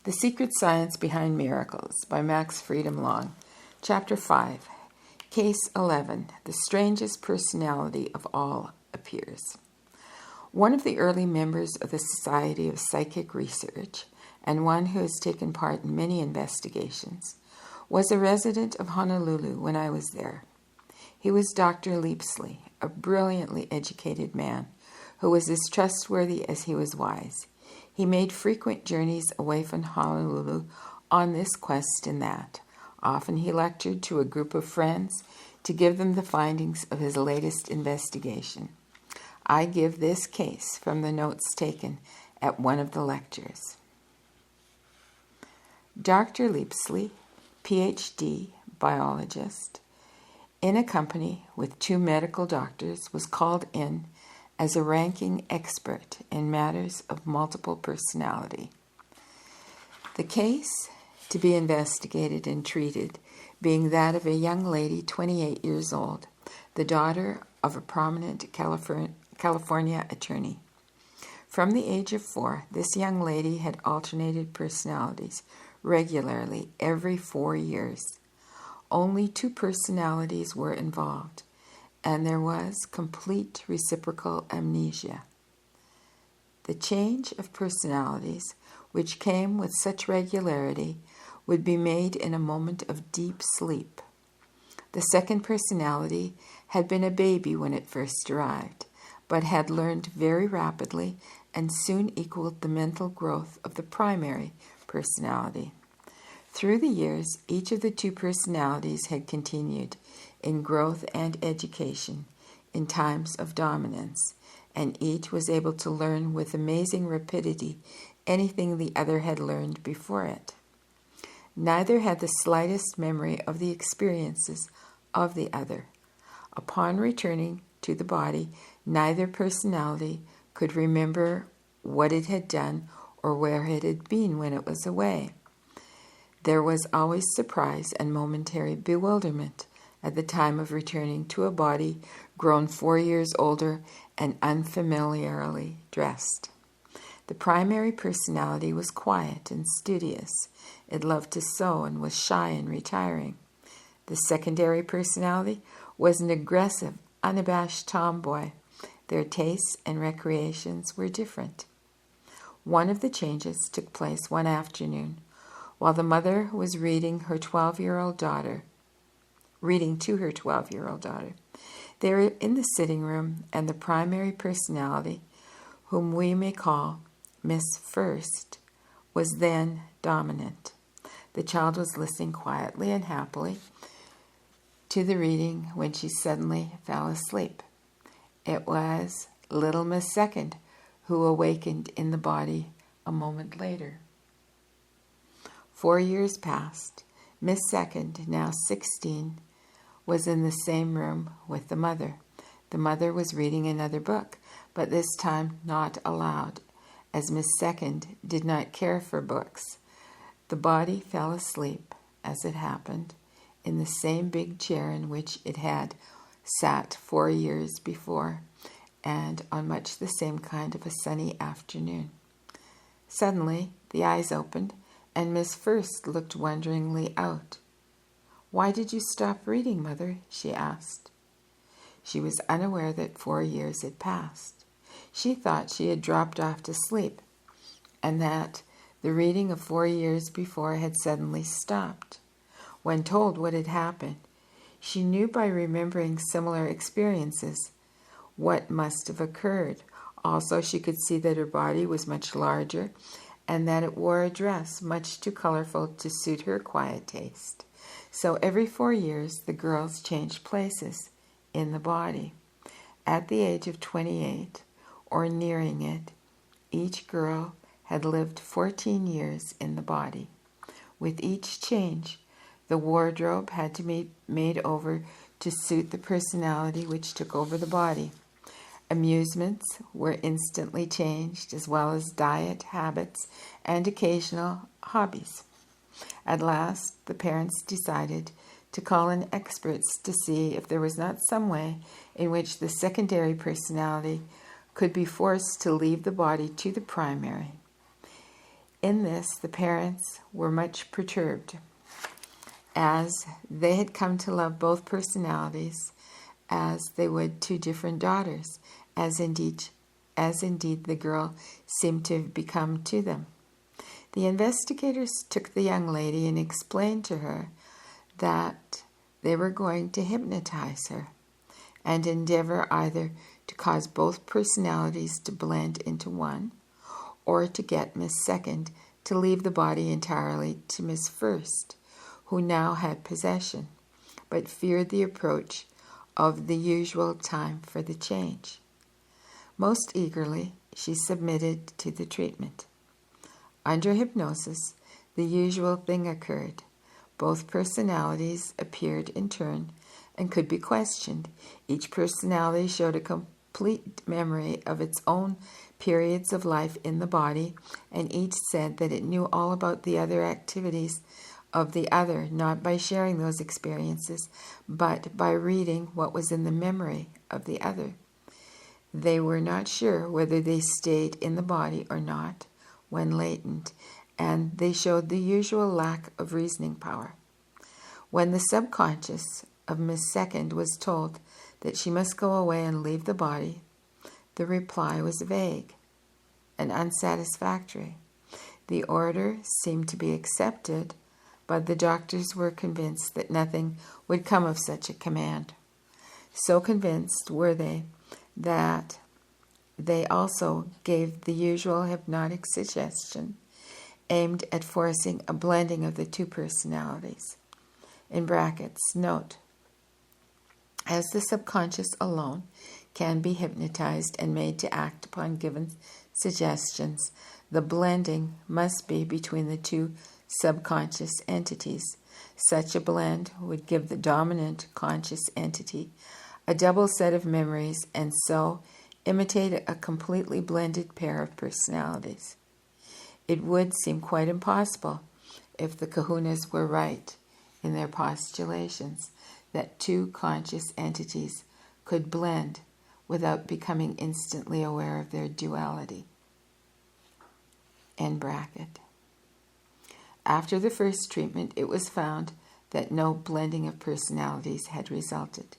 The Secret Science Behind Miracles by Max Freedom Long. Chapter 5. Case 11. The Strangest Personality of All Appears. One of the early members of the Society of Psychic Research, and one who has taken part in many investigations, was a resident of Honolulu when I was there. He was Dr. Leapsley, a brilliantly educated man who was as trustworthy as he was wise. He made frequent journeys away from Honolulu on this quest and that. Often he lectured to a group of friends to give them the findings of his latest investigation. I give this case from the notes taken at one of the lectures. Dr. Leapsley, Ph.D., biologist, in a company with two medical doctors, was called in as a ranking expert in matters of multiple personality. The case to be investigated and treated being that of a young lady 28 years old, the daughter of a prominent California attorney. From the age of 4, this young lady had alternated personalities regularly every 4 years. Only 2 personalities were involved, and there was complete reciprocal amnesia. The change of personalities, which came with such regularity, would be made in a moment of deep sleep. The second personality had been a baby when it first arrived, but had learned very rapidly and soon equaled the mental growth of the primary personality. Through the years, each of the 2 personalities had continued in growth and education in times of dominance, and each was able to learn with amazing rapidity anything the other had learned before it. Neither had the slightest memory of the experiences of the other. Upon returning to the body, neither personality could remember what it had done or where it had been when it was away. There was always surprise and momentary bewilderment at the time of returning to a body grown 4 years older and unfamiliarly dressed. The primary personality was quiet and studious. It loved to sew and was shy and retiring. The secondary personality was an aggressive, unabashed tomboy. Their tastes and recreations were different. One of the changes took place one afternoon while the mother was reading to her 12-year-old daughter. They were in the sitting room, and the primary personality, whom we may call Miss First, was then dominant. The child was listening quietly and happily to the reading when she suddenly fell asleep. It was little Miss Second who awakened in the body a moment later. 4 years passed. Miss Second, now 16, was in the same room with the mother. The mother was reading another book, but this time not aloud, as Miss Second did not care for books. The body fell asleep, as it happened, in the same big chair in which it had sat 4 years before, and on much the same kind of a sunny afternoon. Suddenly, the eyes opened, and Miss First looked wonderingly out. "Why did you stop reading, Mother?" she asked. She was unaware that 4 years had passed. She thought she had dropped off to sleep, and that the reading of 4 years before had suddenly stopped. When told what had happened, she knew by remembering similar experiences what must have occurred. Also, she could see that her body was much larger and that it wore a dress much too colorful to suit her quiet taste. So every 4 years, the girls changed places in the body. At the age of 28, or nearing it, each girl had lived 14 years in the body. With each change, the wardrobe had to be made over to suit the personality which took over the body. Amusements were instantly changed, as well as diet, habits, and occasional hobbies. At last, the parents decided to call in experts to see if there was not some way in which the secondary personality could be forced to leave the body to the primary. In this, the parents were much perturbed, as they had come to love both personalities as they would two different daughters, as indeed the girl seemed to have become to them. The investigators took the young lady and explained to her that they were going to hypnotize her and endeavor either to cause both personalities to blend into one, or to get Miss Second to leave the body entirely to Miss First, who now had possession, but feared the approach of the usual time for the change. Most eagerly, she submitted to the treatment. Under hypnosis, the usual thing occurred. Both personalities appeared in turn and could be questioned. Each personality showed a complete memory of its own periods of life in the body, and each said that it knew all about the other activities of the other, not by sharing those experiences, but by reading what was in the memory of the other. They were not sure whether they stayed in the body or not when latent, and they showed the usual lack of reasoning power. When the subconscious of Miss Second was told that she must go away and leave the body, the reply was vague and unsatisfactory. The order seemed to be accepted, but the doctors were convinced that nothing would come of such a command. So convinced were they that they also gave the usual hypnotic suggestion aimed at forcing a blending of the two personalities. In brackets, note, as the subconscious alone can be hypnotized and made to act upon given suggestions, the blending must be between the two subconscious entities. Such a blend would give the dominant conscious entity a double set of memories and so imitate a completely blended pair of personalities. It would seem quite impossible, if the kahunas were right in their postulations, that two conscious entities could blend without becoming instantly aware of their duality. End bracket. After the first treatment, it was found that no blending of personalities had resulted.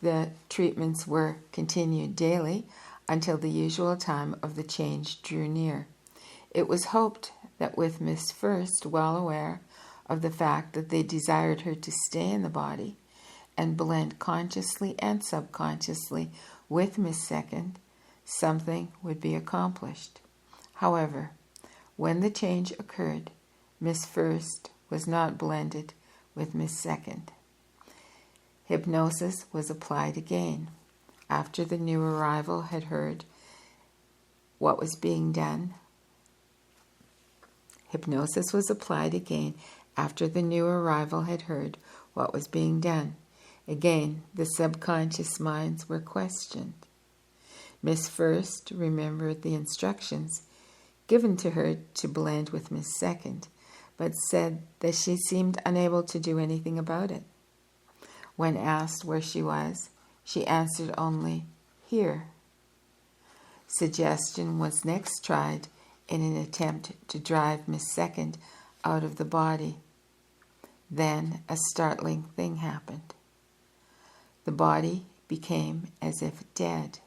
The treatments were continued daily until the usual time of the change drew near. It was hoped that with Miss First well aware of the fact that they desired her to stay in the body and blend consciously and subconsciously with Miss Second, something would be accomplished. However, when the change occurred, Miss First was not blended with Miss Second. Hypnosis was applied again. After the new arrival had heard what was being done, hypnosis was applied again after the new arrival had heard what was being done. Again, the subconscious minds were questioned. Miss First remembered the instructions given to her to blend with Miss Second, but said that she seemed unable to do anything about it. When asked where she was, she answered only, "Here." Suggestion was next tried in an attempt to drive Miss Second out of the body. Then a startling thing happened. The body became as if dead.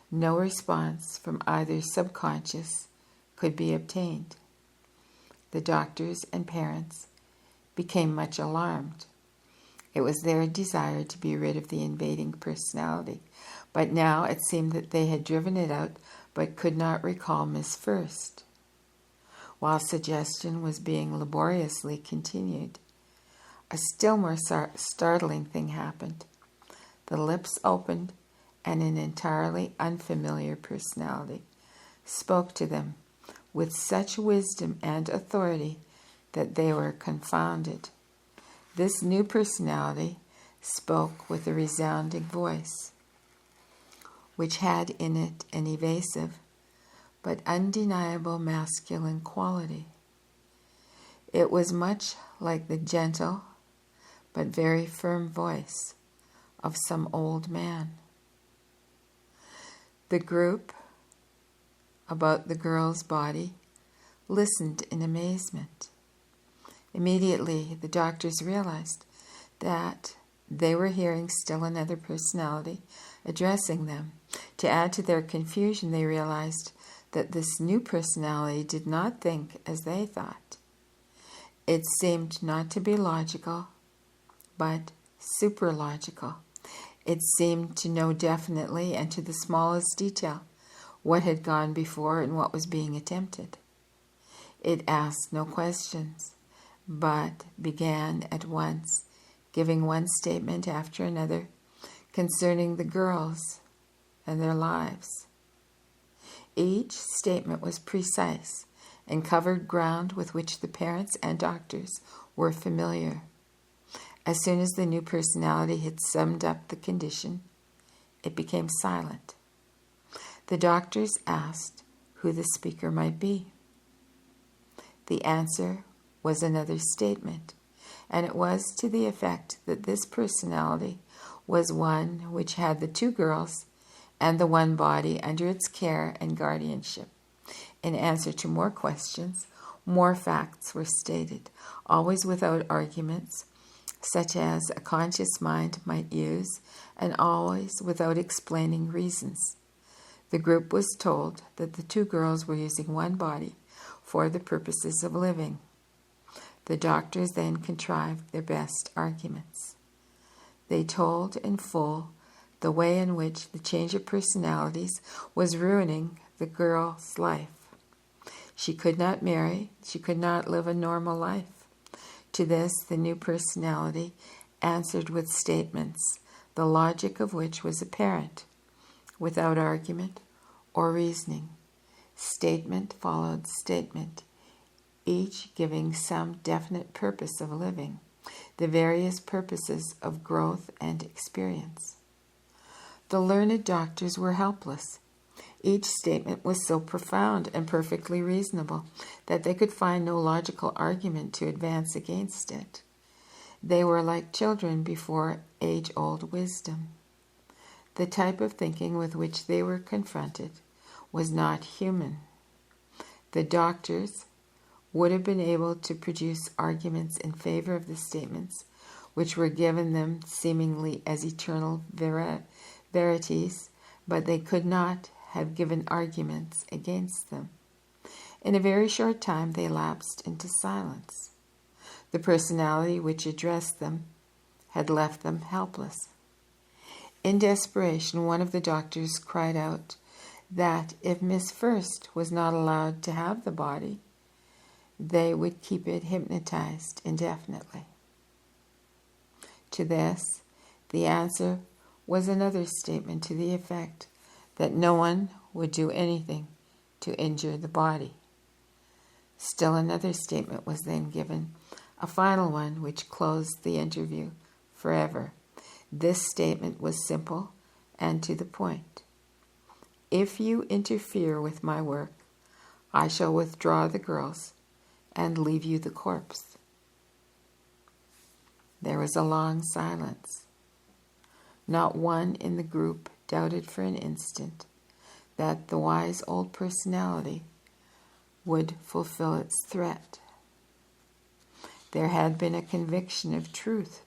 No response from either subconscious could be obtained. The doctors and parents became much alarmed. It was their desire to be rid of the invading personality, but now it seemed that they had driven it out but could not recall Miss First. While suggestion was being laboriously continued, a still more startling thing happened. The lips opened and an entirely unfamiliar personality spoke to them with such wisdom and authority that they were confounded. This new personality spoke with a resounding voice, which had in it an evasive but undeniable masculine quality. It was much like the gentle but very firm voice of some old man. The group about the girl's body listened in amazement. Immediately, the doctors realized that they were hearing still another personality addressing them. To add to their confusion, they realized that this new personality did not think as they thought. It seemed not to be logical, but superlogical. It seemed to know definitely and to the smallest detail what had gone before and what was being attempted. It asked no questions, but began at once, giving one statement after another concerning the girls and their lives. Each statement was precise and covered ground with which the parents and doctors were familiar. As soon as the new personality had summed up the condition, it became silent. The doctors asked who the speaker might be. The answer was another statement, and it was to the effect that this personality was one which had the two girls and the one body under its care and guardianship. In answer to more questions, more facts were stated, always without arguments, such as a conscious mind might use, and always without explaining reasons. The group was told that the two girls were using one body for the purposes of living. The doctors then contrived their best arguments. They told in full the way in which the change of personalities was ruining the girl's life. She could not marry, she could not live a normal life. To this, the new personality answered with statements, the logic of which was apparent, without argument or reasoning. Statement followed statement, each giving some definite purpose of living, the various purposes of growth and experience. The learned doctors were helpless. Each statement was so profound and perfectly reasonable that they could find no logical argument to advance against it. They were like children before age-old wisdom. The type of thinking with which they were confronted was not human. The doctors would have been able to produce arguments in favor of the statements which were given them seemingly as eternal verities, but they could not have given arguments against them. In a very short time they lapsed into silence. The personality which addressed them had left them helpless. In desperation, one of the doctors cried out that if Miss First was not allowed to have the body, they would keep it hypnotized indefinitely. To this, the answer was another statement to the effect that no one would do anything to injure the body. Still another statement was then given, a final one which closed the interview forever. This statement was simple and to the point. If you interfere with my work, I shall withdraw the girls and leave you the corpse. There was a long silence. Not one in the group doubted for an instant that the wise old personality would fulfill its threat. There had been a conviction of truth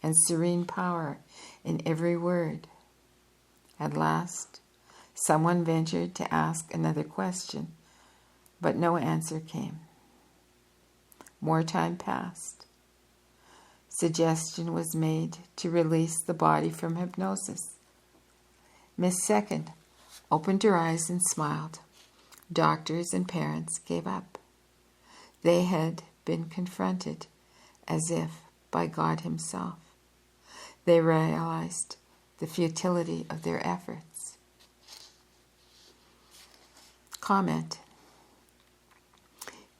and serene power in every word. At last, someone ventured to ask another question, but no answer came. More time passed. Suggestion was made to release the body from hypnosis. Miss Second opened her eyes and smiled. Doctors and parents gave up. They had been confronted as if by God Himself. They realized the futility of their efforts. Comment.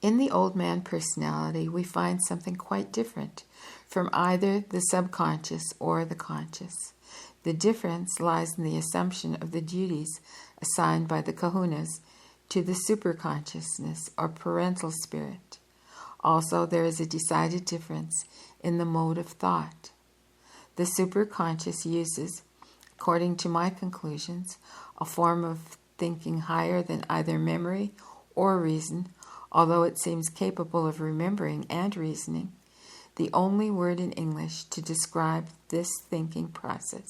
In the old man personality, we find something quite different from either the subconscious or the conscious. The difference lies in the assumption of the duties assigned by the kahunas to the superconsciousness or parental spirit. Also, there is a decided difference in the mode of thought. The superconscious uses, according to my conclusions, a form of thinking higher than either memory or reason, Although it seems capable of remembering and reasoning, the only word in English to describe this thinking process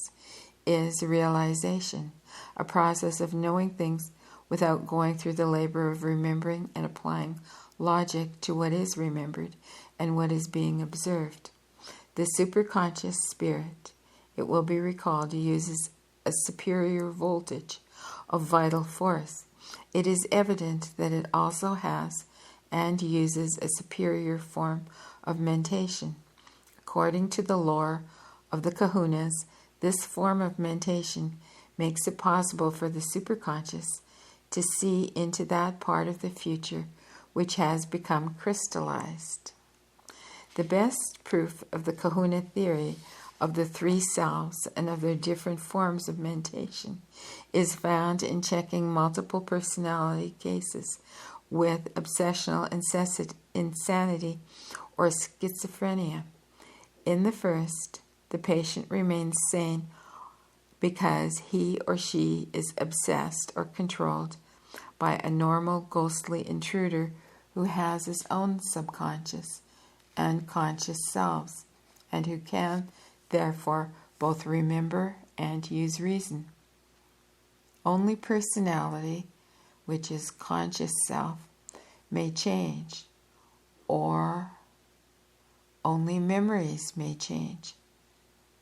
is realization, a process of knowing things without going through the labor of remembering and applying logic to what is remembered and what is being observed. The superconscious spirit, it will be recalled, uses a superior voltage of vital force. It is evident that it also has and uses a superior form of mentation. According to the lore of the kahunas, this form of mentation makes it possible for the superconscious to see into that part of the future which has become crystallized. The best proof of the kahuna theory of the three selves and of their different forms of mentation is found in checking multiple personality cases with obsessional insanity or schizophrenia. In the first, the patient remains sane because he or she is obsessed or controlled by a normal ghostly intruder who has his own subconscious and conscious selves, and who can, therefore, both remember and use reason. Only personality, which is conscious self, may change, or only memories may change,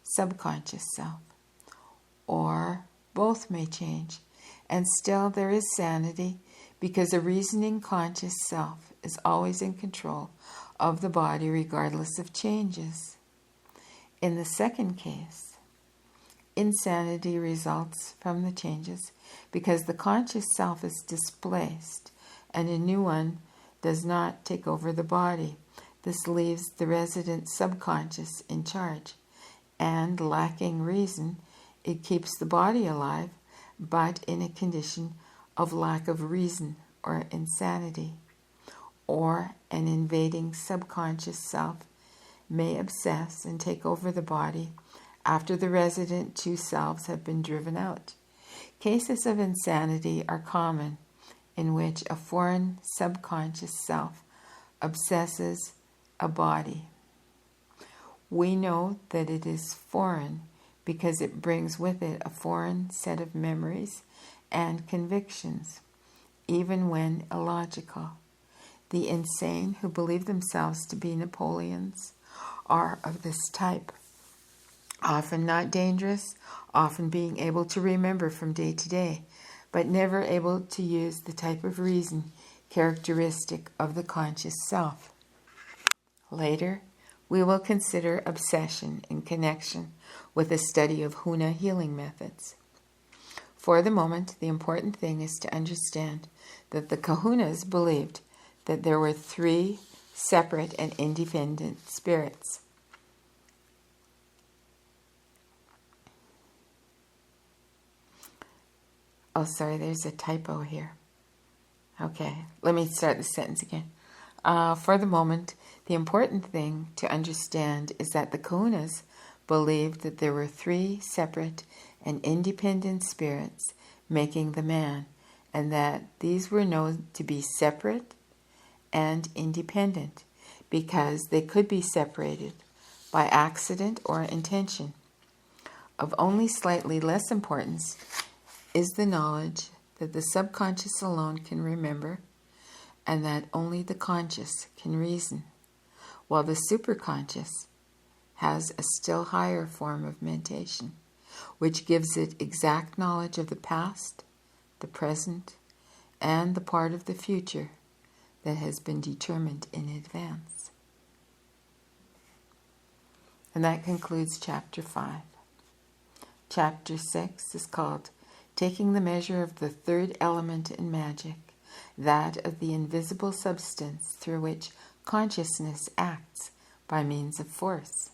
subconscious self, or both may change, and still there is sanity because a reasoning conscious self is always in control of the body regardless of changes. In the second case, insanity results from the changes because the conscious self is displaced and a new one does not take over the body. This leaves the resident subconscious in charge, and lacking reason, it keeps the body alive, but in a condition of lack of reason or insanity. Or an invading subconscious self may obsess and take over the body after the resident two selves have been driven out. Cases of insanity are common, in which a foreign subconscious self obsesses a body. We know that it is foreign because it brings with it a foreign set of memories and convictions, even when illogical. The insane who believe themselves to be Napoleons are of this type, often not dangerous, often being able to remember from day to day, but never able to use the type of reason characteristic of the conscious self. Later, we will consider obsession in connection with the study of Huna healing methods. For the moment, the important thing is to understand that the kahunas believed that there were three separate and independent spirits. Oh, sorry, there's a typo here. Okay, let me start the sentence again. For the moment, the important thing to understand is that the kahunas believed that there were three separate and independent spirits making the man, and that these were known to be separate and independent because they could be separated by accident or intention. Of only slightly less importance is the knowledge that the subconscious alone can remember and that only the conscious can reason, while the superconscious has a still higher form of mentation, which gives it exact knowledge of the past, the present, and the part of the future that has been determined in advance. And that concludes Chapter 5. Chapter 6 is called Taking the Measure of the Third Element in Magic, that of the invisible substance through which consciousness acts by means of force.